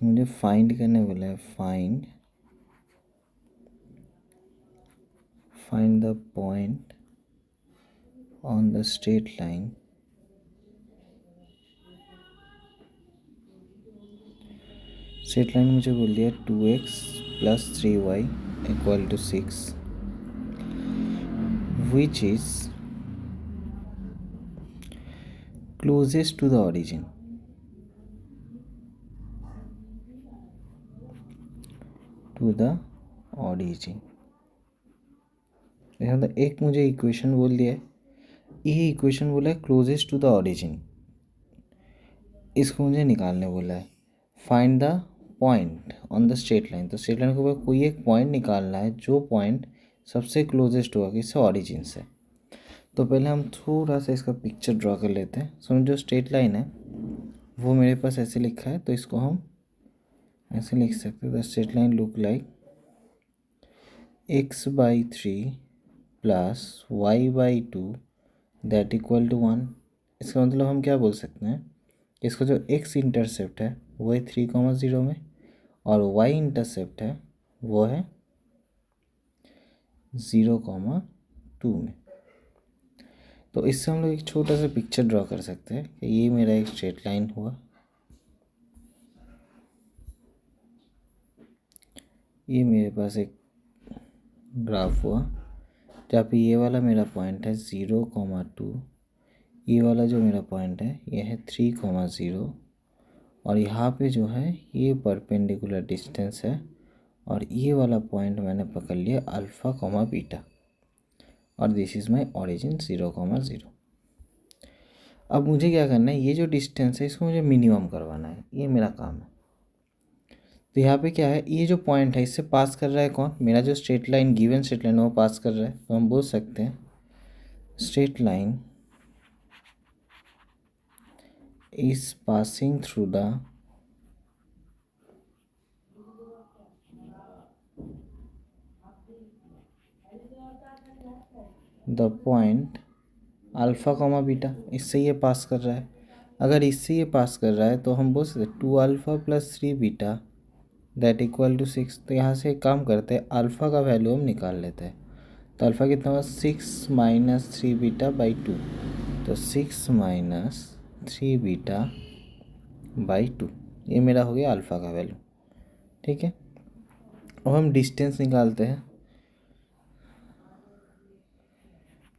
कि मुझे फाइंड करने बोला है, find the point on the straight line मुझे बोल दिया 2x + 3y = 6 which is closest to the origin. मतलब एक मुझे इक्वेशन बोल दिया है, ये इक्वेशन बोला है क्लोजेस्ट टू द ऑरिजिन, इसको मुझे निकालने बोला है। Find the point on the straight line, तो स्ट्रेट लाइन के ऊपर कोई एक पॉइंट निकालना है जो पॉइंट सबसे क्लोजेस्ट होगा किससे, ऑरिजिन से। तो पहले हम थोड़ा सा इसका पिक्चर ड्रॉ कर लेते हैं। समझो जो स्ट्रेट लाइन है वो मेरे पास ऐसे लिखा है, तो इसको हम ऐसे लिख सकते हैं, the straight line look like x/3 + y/2 that equal to 1। इसका मतलब हम क्या बोल सकते हैं, इसका जो x इंटरसेप्ट है वो है 3,0 में, और y इंटरसेप्ट है वो है 0,2 में। तो इससे हम लोग एक छोटा सा पिक्चर ड्रॉ कर सकते हैं कि ये मेरा एक स्ट्रेट लाइन हुआ, ये मेरे पास एक ग्राफ हुआ जहाँ पे ये वाला मेरा पॉइंट है 0,2, ये वाला जो मेरा पॉइंट है ये है 3,0, और यहाँ पे जो है ये परपेंडिकुलर डिस्टेंस है, और ये वाला पॉइंट मैंने पकड़ लिया अल्फ़ा, बीटा, और दिस इज़ माई ऑरिजिन 0,0। अब मुझे क्या करना है, ये जो डिस्टेंस है इसको मुझे मिनिमम करवाना है, ये मेरा काम है। तो यहाँ पे क्या है, ये जो पॉइंट है इससे पास कर रहा है कौन, मेरा जो straight line, given straight line वो पास कर रहा है। तो हम बोल सकते हैं straight line is passing through the point alpha, beta, इससे ये पास कर रहा है। अगर इससे ये पास कर रहा है तो हम बोल सकते 2α + 3 बीटा दैट इक्वल टू 6। तो यहाँ से एक काम करते हैं, अल्फ़ा का वैल्यू हम निकाल लेते हैं। तो अल्फ़ा कितना हुआ, 6 - 3 बीटा बाई 2, तो 6 - 3 बीटा बाई 2, ये मेरा हो गया अल्फ़ा का वैल्यू। ठीक है, अब हम डिस्टेंस निकालते हैं।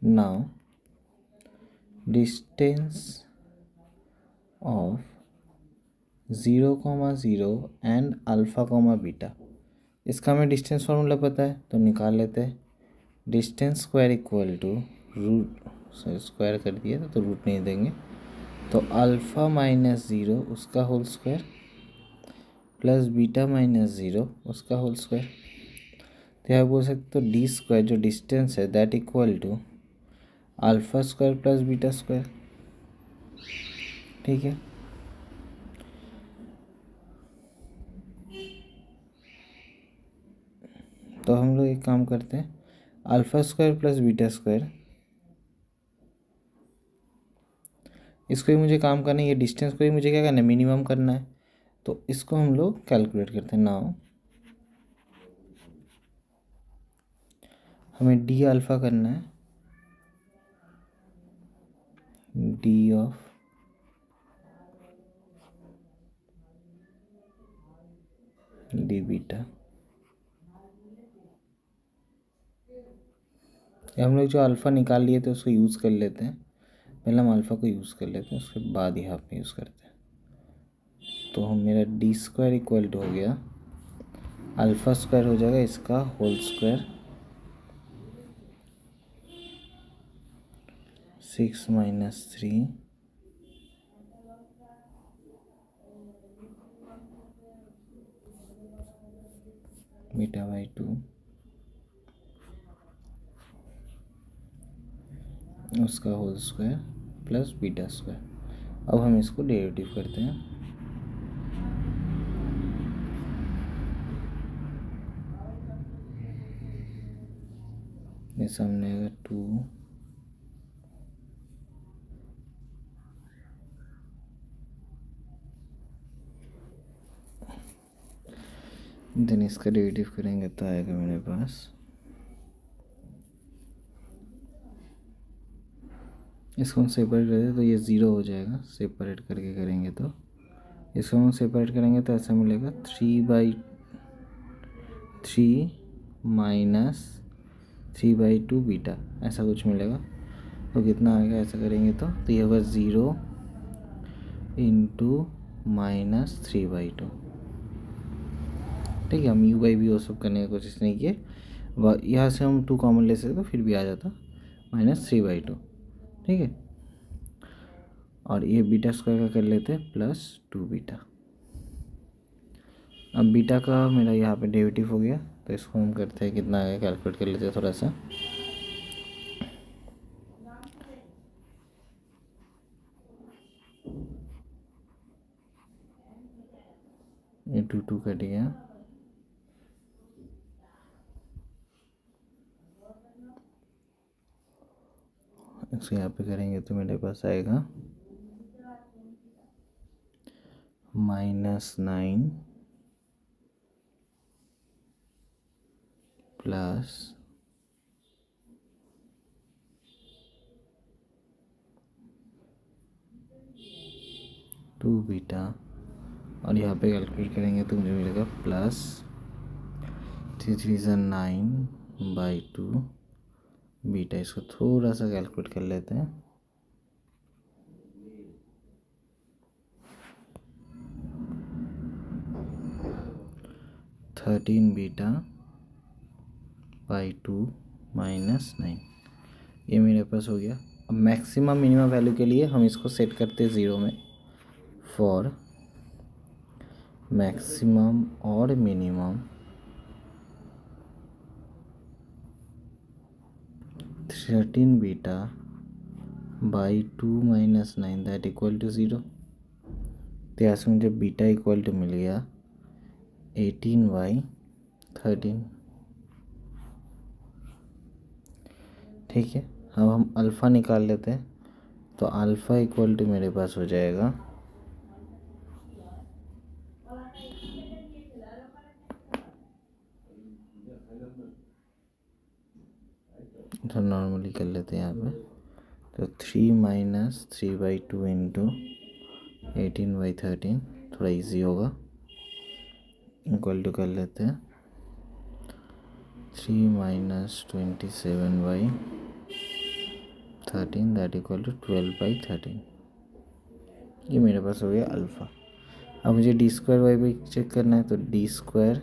Now distance of 0,0 and alpha, beta, इसका हमें डिस्टेंस फार्मूला पता है तो निकाल लेते हैं। Distance square equal to root, square कर दिया तो रूट नहीं देंगे, तो अल्फ़ा -0 उसका होल स्क्वायर प्लस बीटा -0 उसका होल स्क्वायर। तो यहाँ बोल सकते तो डी स्क्वायर जो डिस्टेंस है that equal to alpha square plus beta square. ठीक है, तो हम लोग एक काम करते हैं, alpha square plus beta square, इसको ही मुझे काम करना है, ये डिस्टेंस को ही मुझे क्या करना है, मिनिमम करना है। तो इसको हम लोग कैलकुलेट करते हैं। नाउ हमें डी अल्फ़ा करना है, डी ऑफ डी बीटा, हम लोग जो अल्फ़ा निकाल लिए थे उसको यूज़ कर लेते हैं। पहले हम अल्फ़ा को यूज़ कर लेते हैं, उसके बाद यहाँ पे यूज़ करते हैं। तो हम मेरा डी स्क्वायर इक्वल टू हो गया अल्फ़ा स्क्वायर हो जाएगा इसका होल स्क्वायर 6 - 3 बीटा बाई 2 उसका whole square plus beta square. अब हम इसको डेरिवेटिव करते हैं। ये सामने आएगा 2 - देन इसका डेरिवेटिव करेंगे तो आएगा मेरे पास, इसको हम सेपरेट करें तो ये ज़ीरो हो जाएगा, सेपरेट करके करेंगे तो इसको हम सेपरेट करेंगे तो ऐसा मिलेगा 3/3 माइनस 3/2 बीटा, ऐसा कुछ मिलेगा। तो कितना आएगा ऐसा करेंगे तो ये होगा 0 इंटू माइनस 3/2। ठीक है, हम यू बाई वी वो सब करने की कोशिश नहीं किए, यहाँ से हम 2 कॉमन ले सकते तो फिर भी आ जाता -3/2। ठीक है, और ये बीटा स्क्वायर का कर लेते हैं +2 बीटा। अब बीटा का मेरा यहाँ पे डेरिवेटिव हो गया, तो इसको हम करते हैं कितना आएगा कैलकुलेट कर लेते हैं थोड़ा सा। ये 2 कट गया, इसको यहाँ पे करेंगे तो मेरे पास आएगा -9 प्लस 2 बीटा, और यहाँ पे कैलकुलेट करेंगे तो मुझे मिलेगा +3×9/2 बीटा। इसको थोड़ा सा कैलकुलेट कर लेते हैं। 13 बीटा बाई 2 -9, ये मेरे पास हो गया। अब मैक्सिमम मिनिमम वैल्यू के लिए हम इसको सेट करते हैं 0 में, फॉर मैक्सिमम और minimum 13 beta by 2 -9 that equal to 0। तो यहाँ से मुझे बीटा इक्वल टू मिल गया 18/13। ठीक है, अब हम अल्फ़ा निकाल लेते हैं, तो अल्फ़ा इक्वल टू मेरे पास हो जाएगा तो नॉर्मली कर लेते हैं यहाँ पे, तो 3 - 3/2 इंटू 18/13, थोड़ा इजी होगा, इक्वल टू कर लेते हैं 3 - 27/13 दैट इक्वल टू 12/13। ये मेरे पास हो गया अल्फ़ा। अब मुझे D square Y by check करना है, तो डी स्क्वायर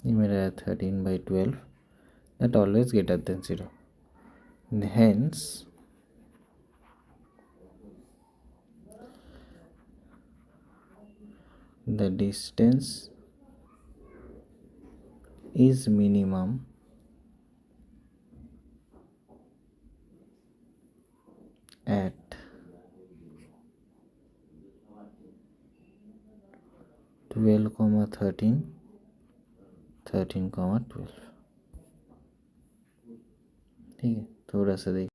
ये मेरा है 13/12 that always greater than 0, hence the distance is minimum at 12, 13, 12। ठीक है, थोड़ा सा देख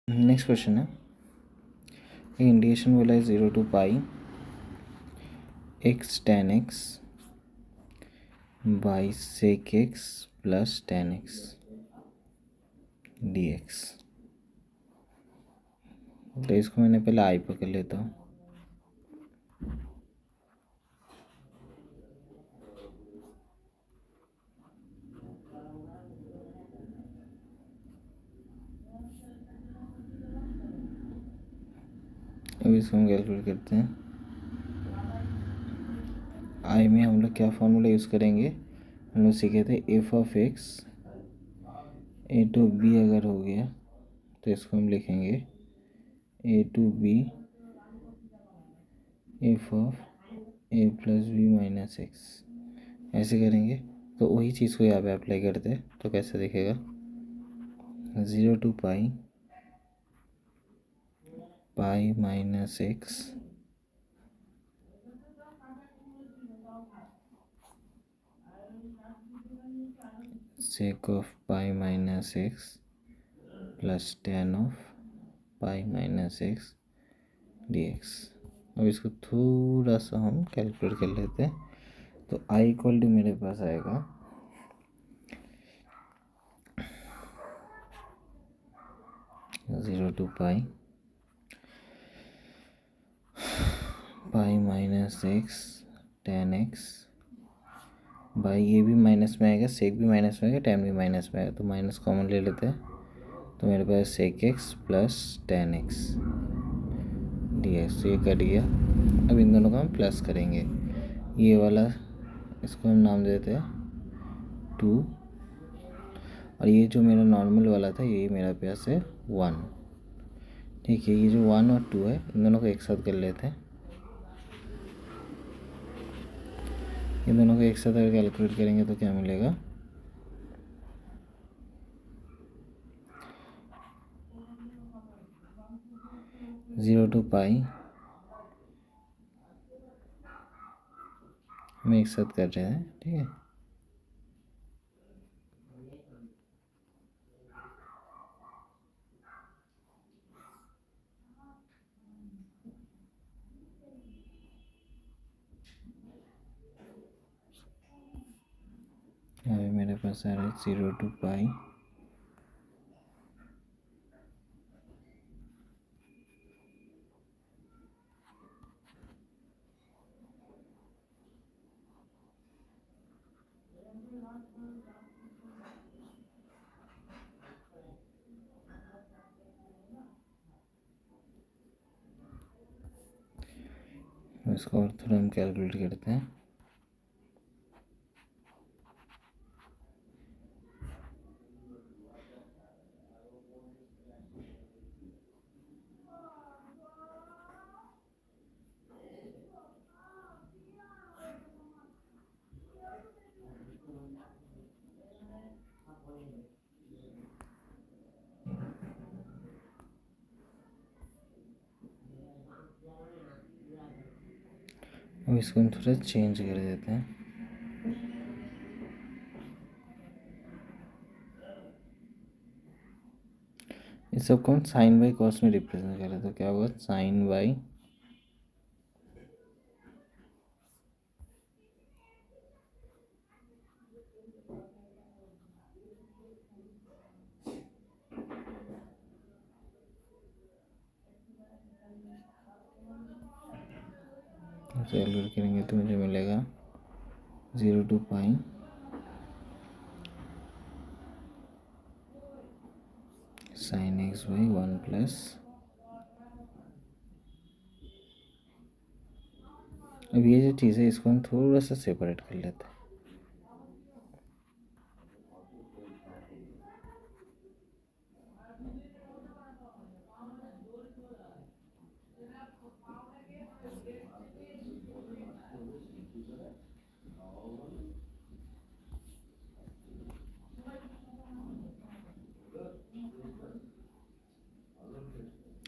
नेक्स्ट क्वेश्चन है, इंडिकेशन बोला है 0 to π x tan x by sec x plus tan x dx। तो इसको मैंने पहले आई पकड़ लेता हूँ। अब इसको हम कैलकुलेट करते हैं, आई में हम लोग क्या फॉर्मूला यूज़ करेंगे, हम लोग सीखे थे F of X A to B अगर हो गया तो इसको हम लिखेंगे A to B F of A plus B minus X, ऐसे करेंगे। तो वही चीज़ को यहाँ पे अप्लाई करते हैं तो कैसे दिखेगा, 0 to pi pi minus x sake of pi minus x plus ten of pi minus x D x. अब इसको थोड़ा सा हम कैलकुलेट कर लेते हैं। तो आई इक्वल टू मेरे पास आएगा 0 to pi pi minus x ten x by, ये भी माइनस में आएगा, सेक भी माइनस में आएगा, टेन भी माइनस में आएगा, तो माइनस कॉमन ले लेते हैं। तो मेरे पास sec X plus ten X D X, तो ये कट गया। अब इन दोनों को हम प्लस करेंगे, ये वाला इसको हम नाम देते हैं 2, और ये जो मेरा नॉर्मल वाला था ये मेरा पास है 1। ठीक है, ये जो 1 और 2 है इन दोनों को एक साथ कर लेते हैं। इन दोनों को एक साथ अगर कैलकुलेट करेंगे तो क्या मिलेगा, जीरो टू पाई हम एक साथ कर रहे हैं। ठीक है, अभी मेरे पास आ रहा है 0 to पाई इसको और थोड़ा हम कैलकुलेट करते हैं। अब इसको हम थोड़ा चेंज कर देते हैं। इस सबको हम साइन बाई कॉस में रिप्रेजेंट करें तो क्या होगा, साइन बाई कैलकुलेट करेंगे तो मुझे मिलेगा 0 to pi sine x by 1 plus, अब ये जो चीज़ है इसको हम थोड़ा सा सेपरेट कर लेते हैं।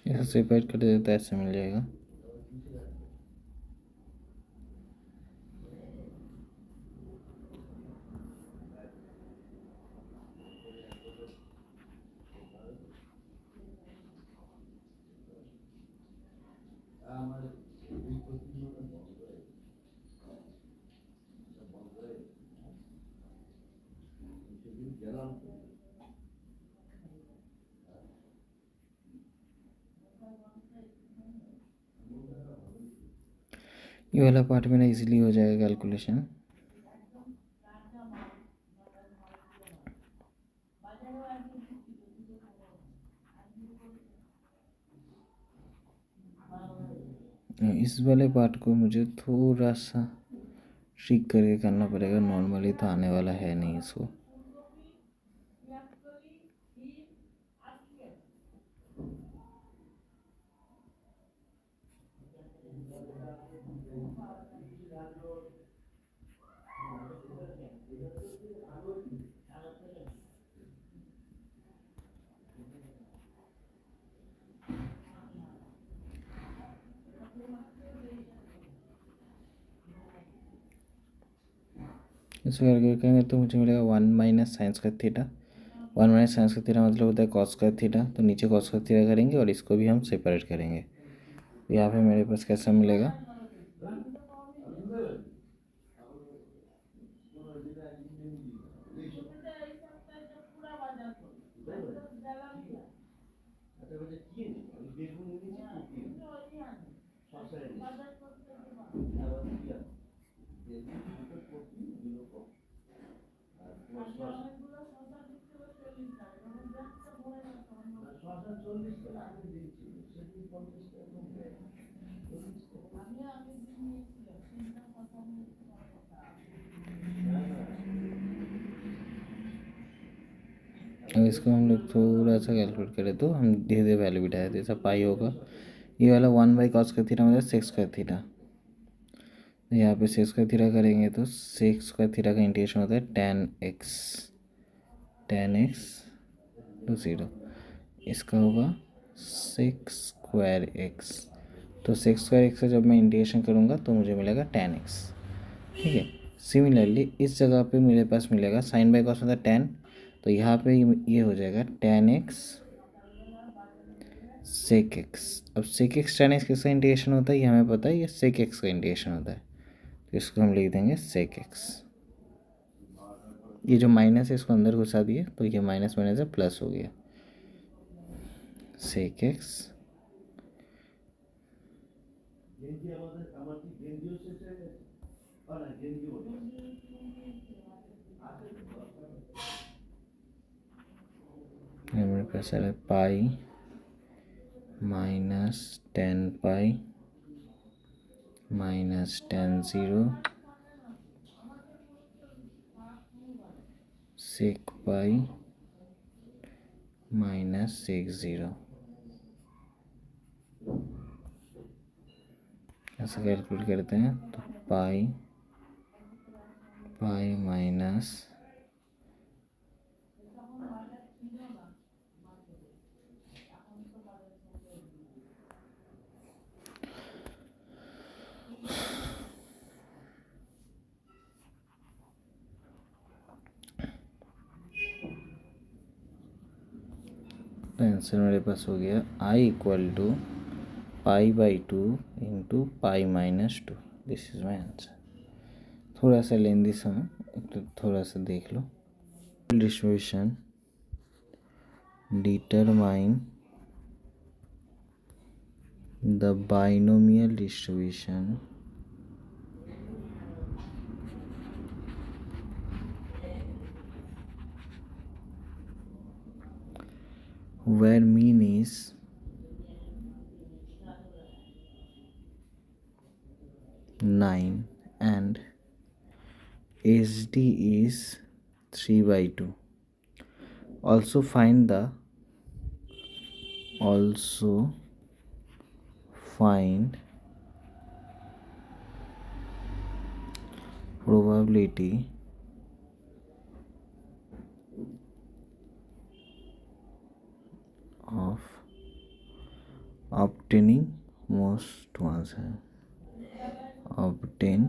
ऐसे सेपरेट कर देते हैं, ऐसे मिल जाएगा। ये वाला पार्ट मेरा इजीली हो जाएगा कैलकुलेशन। इस वाले पार्ट को मुझे थोड़ा सा ट्रिक करके करना पड़ेगा, नॉर्मली तो आने वाला है नहीं इसको। इसको करके करेंगे तो मुझे मिलेगा 1 - sin² 1 - sin² मतलब होता है cos², तो नीचे cos² करेंगे और इसको भी हम सेपरेट करेंगे। यहाँ पे मेरे पास कैसा मिलेगा, अब इसको हम लोग थोड़ा सा कैलकुलेट करें तो हम धीरे धीरे वैल्यू बिठाए थे, ऐसा पाई होगा। ये वाला 1/cos² मतलब sec²। यहाँ पे sec² करेंगे तो sec² का इंटीग्रेशन होता है tan x to 0। इसका होगा sec²x, तो sec² से जब मैं इंटीग्रेशन करूँगा तो मुझे मिलेगा tan x। ठीक है, सिमिलरली इस जगह पे मेरे पास मिलेगा sin/cos मतलब tan, तो यहाँ पे ये हो जाएगा tan x sec x। अब sec x tan x किसका इंटीग्रेशन होता है ये हमें पता है, ये sec x का इंटीग्रेशन होता है, तो इसको हम लिख देंगे sec x। ये जो माइनस है इसको अंदर घुसा दिए तो ये माइनस माइनस से प्लस हो गया, sec x मेरे पास है पाई -10 पाई -tan 0 sec पाई -sec 0। ऐसे कैलकुलेट करते हैं तो पाई माइनस तो आंसर मेरे पास हो गया I = π/2 × π-2। This is my answer. थोड़ा सा लेंदी सम, तो थोड़ा सा देख लो। Distribution determine the binomial distribution where mean is 9 and SD is 3/2. Also find probability of obtaining most ones है, obtain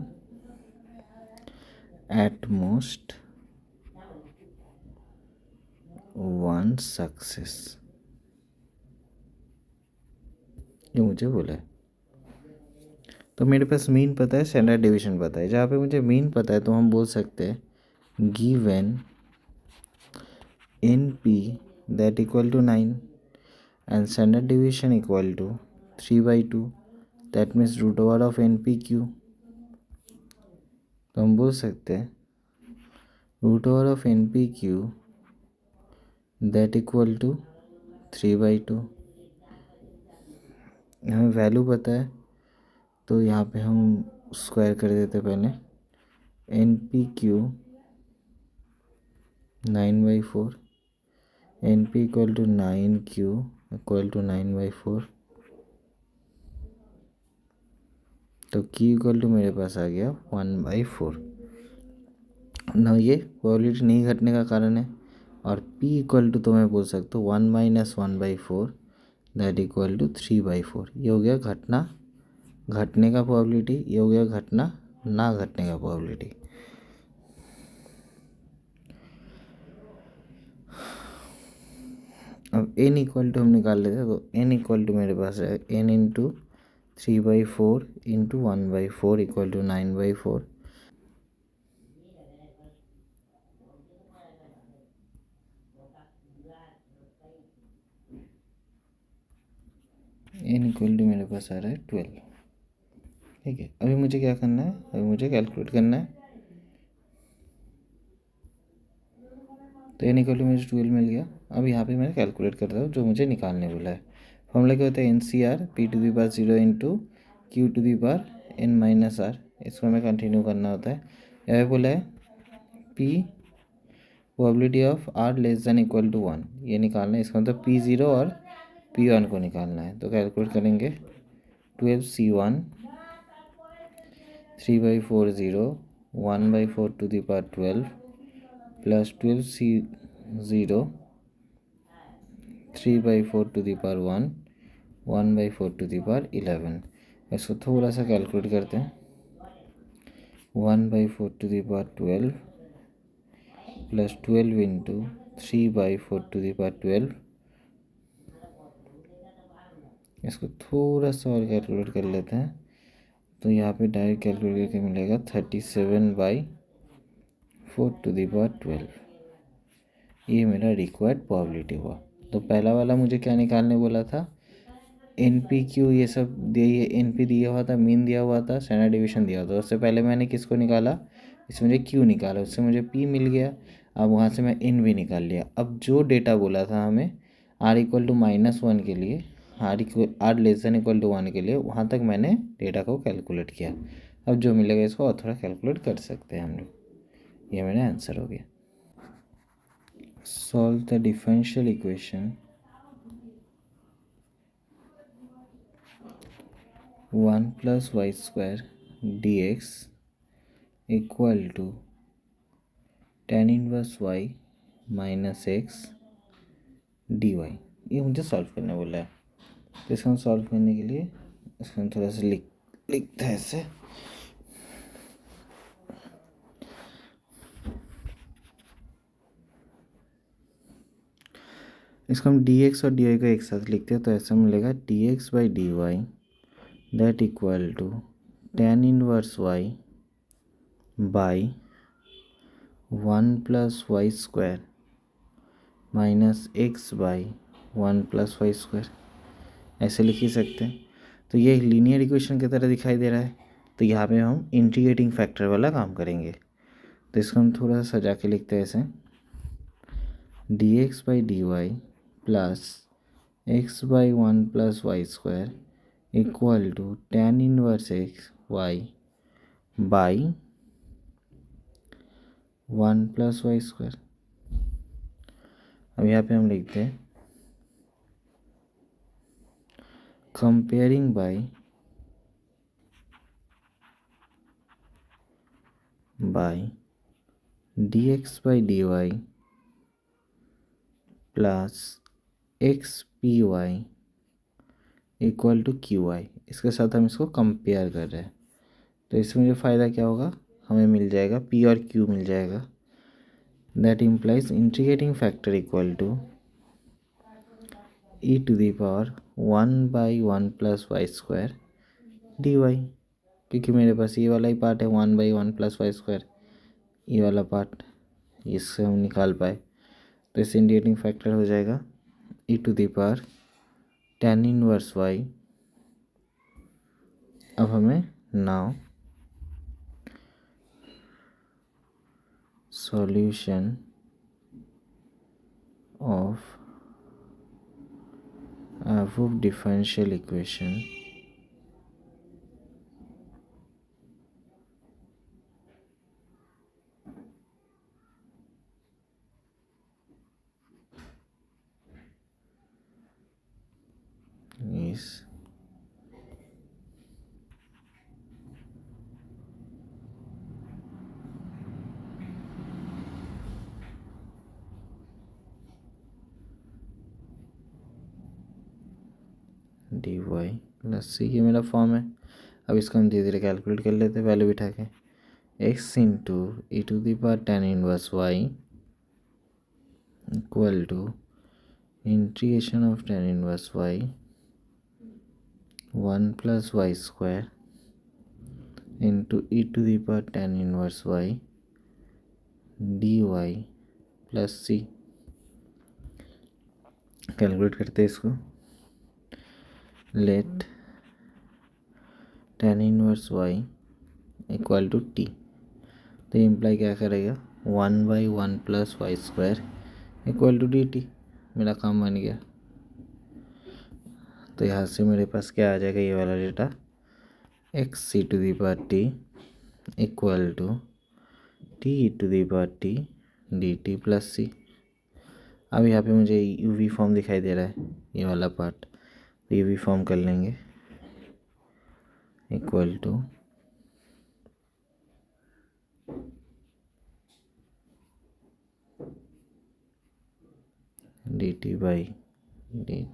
at most one success. ये मुझे बोला है, तो मेरे पास मीन पता है, स्टैंडर्ड डिवीजन पता है। जहाँ पे मुझे मीन पता है तो हम बोल सकते हैं given NP that equal to 9 and standard deviation equal to 3/2, that means √(of NPQ)। तो हम बोल सकते हैं √(of NPQ) that equal to 3/2। हमें वैल्यू पता है तो यहाँ पे हम स्क्वायर कर देते पहले, N P Q 9/4, N P equal to 9Q equal to 9/4, तो Q इक्वल टू मेरे पास आ गया 1/4 ना। ये प्रोबेबिलिटी नहीं घटने का कारण है। और P इक्वल टू तो मैं बोल सकता हूँ 1 - 1/4 दैट इक्वल टू 3/4। ये हो गया घटना घटने का प्रोबेबिलिटी, ये हो गया घटना ना घटने का प्रोबेबिलिटी। अब n इक्वल टू हम निकाल लेते हैं, तो n इक्वल टू मेरे पास है n into 3/4 into 1/4 equal to 9/4। n equal to मेरे पास आ रहा है 12। ठीक है, अभी मुझे क्या करना है, अभी मुझे कैलकुलेट करना है। तो n इक्वल टू मुझे 12 मिल गया। अब यहाँ पे मैं कैलकुलेट कर रहा हूँ जो मुझे निकालने बोला है। फॉर्मूला क्या होता है, NCR P⁻0 इंटू Q⁻n-R। इसको हमें कंटिन्यू करना होता है। यहाँ पे बोला है P probability of R less than equal to 1, ये निकालना है। इसका मतलब P0 और P1 को निकालना है। तो कैलकुलेट करेंगे 12C1 3/4 1/4 to the power 12 plus 12C0 3/4 to the power 1 1/4 to the power 11। इसको थोड़ा सा कैलकुलेट करते हैं। 1/4 to the power 12 plus 12 into 3/4 to the power 12। इसको थोड़ा सा और कैलकुलेट कर लेते हैं। तो यहाँ पे डायरेक्ट कैलकुलेट करके मिलेगा 37/4 टू द पावर 12। ये मेरा रिक्वायर्ड प्रोबेबिलिटी हुआ। तो पहला वाला मुझे क्या निकालने बोला था, एन पी क्यू ये सब दिए, एन पी दिया हुआ था, मीन दिया हुआ था, स्टैंडर्ड डिवीजन दिया हुआ था। उससे पहले मैंने किसको निकाला, इससे मुझे क्यू निकाला, उससे मुझे पी मिल गया। अब वहाँ से मैं एन भी निकाल लिया। अब जो डेटा बोला था हमें आर इक्वल टू -1 के लिए, R less than equal to 1 के लिए, वहाँ तक मैंने डेटा को कैलकुलेट किया। अब जो मिलेगा इसको और थोड़ा कैलकुलेट कर सकते हैं हम लोग। ये मेरा आंसर हो गया। Solve the differential equation 1 + y² dx equal to tan inverse y minus x dy। ये मुझे सॉल्व करने बोला है। तो इसको हम सॉल्व करने के लिए इसको हम थोड़ा सा लिखते हैं ऐसे। इसको हम dx और dy को एक साथ लिखते हैं, तो ऐसा मिलेगा dx/dy that equal to tan inverse y by 1 + y² minus x by 1 + y²। ऐसे लिख ही सकते हैं। तो ये एक लीनियर इक्वेशन की तरह दिखाई दे रहा है। तो यहाँ पे हम इंटीग्रेटिंग फैक्टर वाला काम करेंगे। तो इसको हम थोड़ा सा सजा के लिखते हैं ऐसे, dx/dy plus x/1 + y² equal to tan inverse x y by 1 + y²। अब यहाँ पे हम लिखते हैं comparing by dx/dy plus xpy equal to qy। इसके साथ हम इसको कंपेयर कर रहे हैं। तो इससे मुझे फ़ायदा क्या होगा, हमें मिल जाएगा p और q मिल जाएगा। That implies integrating factor equal to e⁻1/1 + y² dy। क्योंकि मेरे पास ये वाला ही पार्ट है 1/1 + y², ये वाला पार्ट इससे हम निकाल पाए। तो इससे इंटीग्रेटिंग फैक्टर हो जाएगा e⁻tan इनवर्स y। अब हमें now solution of above differential equation D Y plus C, ये मेरा फॉर्म है। अब इसको हम धीरे धीरे कैलकुलेट कर लेते हैं वैल्यू बिठा के। X into E to the power ten inverse Y equal to integration of tan inverse Y 1 plus Y square into E to the power ten inverse Y D Y plus C. Calculate करते हैं इसको। Let tan inverse Y equal to T, तो imply क्या करेगा 1/1 plus Y square equal to D T. मेरा काम बन गया। तो यहाँ से मेरे पास क्या आ जाएगा, ये वाला data X C to the power T equal to T to the power T D T plus C. अब यहाँ पे मुझे यूवी फॉर्म दिखाई दे रहा है, ये वाला पार्ट, तो यूवी फॉर्म कर लेंगे equal to D T by D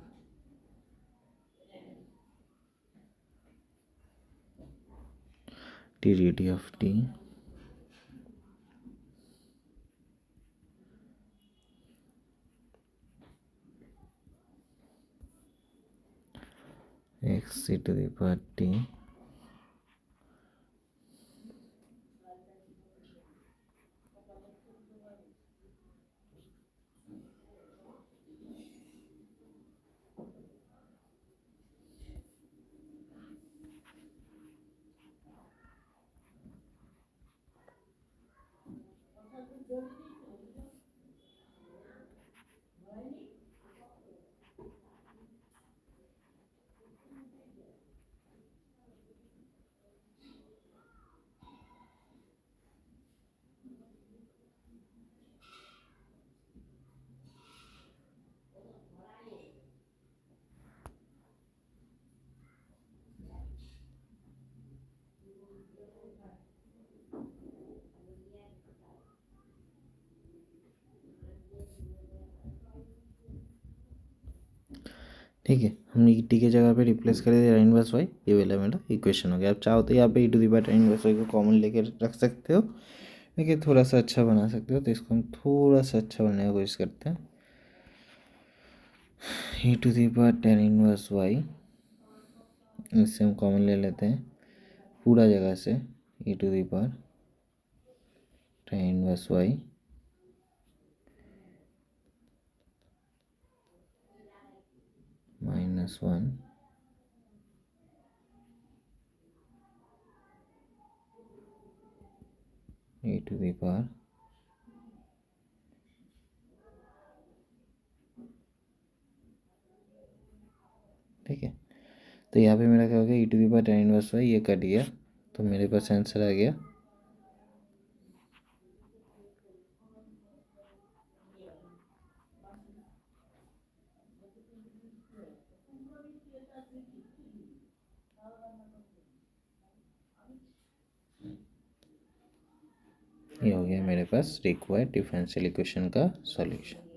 T D T of T X C to the power T ठीक है। हम ई टी के जगह पे रिप्लेस कर दिया इनवर्स वाई, ये वाला मेरा इक्वेशन हो गया। अब चाहो तो यहाँ पे E to the power ten inverse Y को कॉमन लेके रख सकते हो, लेकिन थोड़ा सा अच्छा बना सकते हो। तो इसको हम थोड़ा सा अच्छा बनाने की कोशिश करते हैं। E to the power ten inverse Y, इससे हम कॉमन ले लेते हैं पूरा जगह से, E to the power ten inverse Y -1 e to the power ठीक है। तो यहाँ पे मेरा क्या हो गया, E to the power ten inverse Y, ये कट गया, तो मेरे पास आंसर आ गया ये हो गया मेरे पास रिक्वायर्ड डिफरेंशियल इक्वेशन का सॉल्यूशन।